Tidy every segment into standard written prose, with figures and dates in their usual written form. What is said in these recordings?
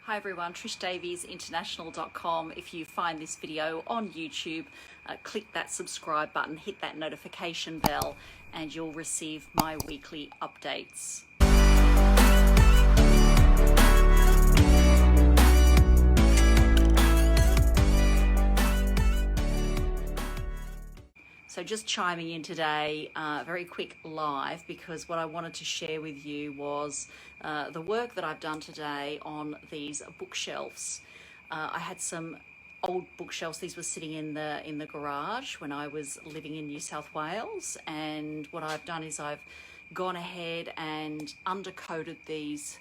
Hi everyone, trishdaviesinternational.com. If you find this video on YouTube, click that subscribe button, hit that notification bell, and you'll receive my weekly updates. So just chiming in today, very quick live, because what I wanted to share with you was the work that I've done today on these bookshelves. I had some old bookshelves. These were sitting in the garage when I was living in New South Wales, and what I've done is I've gone ahead and undercoated these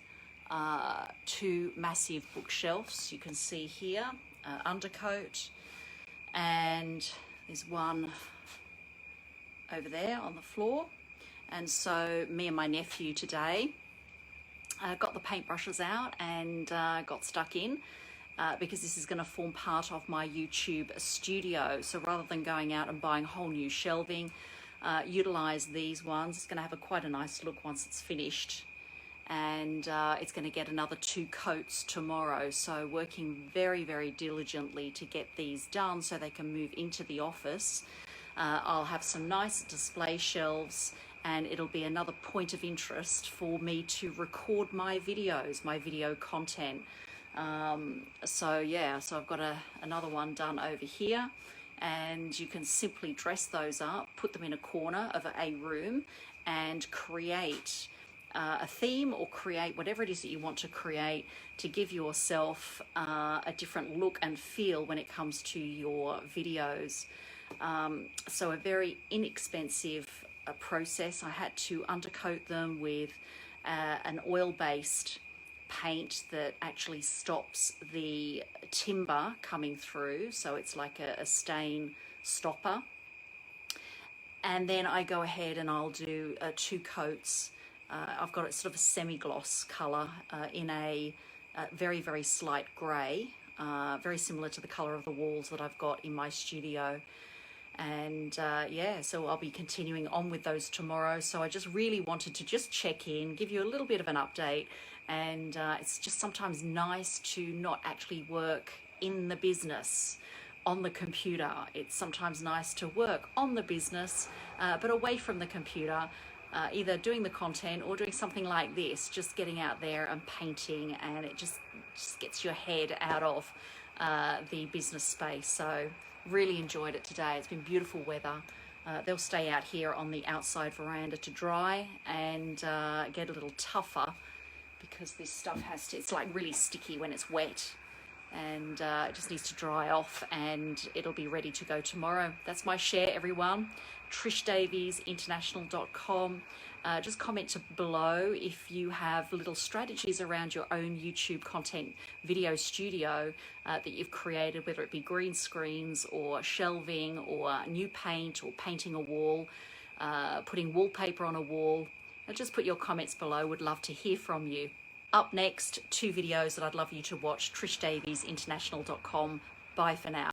two massive bookshelves. You can see here, undercoat, and there's one over there on the floor. And so me and my nephew today got the paintbrushes out and got stuck in because this is going to form part of my YouTube studio. So rather than going out and buying whole new shelving, utilize these ones. It's going to have quite a nice look once it's finished, and it's going to get another 2 coats tomorrow. So working very, very diligently to get these done so they can move into the office. I'll have some nice display shelves, and it'll be another point of interest for me to record my videos, my video content. So I've got another one done over here, and you can simply dress those up, put them in a corner of a room, and create a theme, or create whatever it is that you want to create to give yourself a different look and feel when it comes to your videos. So a very inexpensive process. I had to undercoat them with an oil-based paint that actually stops the timber coming through, so it's like a stain stopper. And then I go ahead and I'll do 2 coats. I've got it sort of a semi-gloss colour in a very, very slight grey, very similar to the colour of the walls that I've got in my studio. And so I'll be continuing on with those tomorrow. So I just really wanted to just check in, give you a little bit of an update. And it's just sometimes nice to not actually work in the business on the computer. It's sometimes nice to work on the business, but away from the computer, either doing the content or doing something like this, just getting out there and painting, and it just gets your head out of the business space. So really enjoyed it today. It's been beautiful weather. They'll stay out here on the outside veranda to dry and get a little tougher, because this stuff it's like really sticky when it's wet, and it just needs to dry off, and it'll be ready to go tomorrow. That's my share, everyone. trishdaviesinternational.com. Just comment below if you have little strategies around your own YouTube content video studio that you've created, whether it be green screens or shelving or new paint or painting a wall, putting wallpaper on a wall. Just put your comments below. Would love to hear from you. Up next, 2 videos that I'd love you to watch. trishdaviesinternational.com. Bye for now.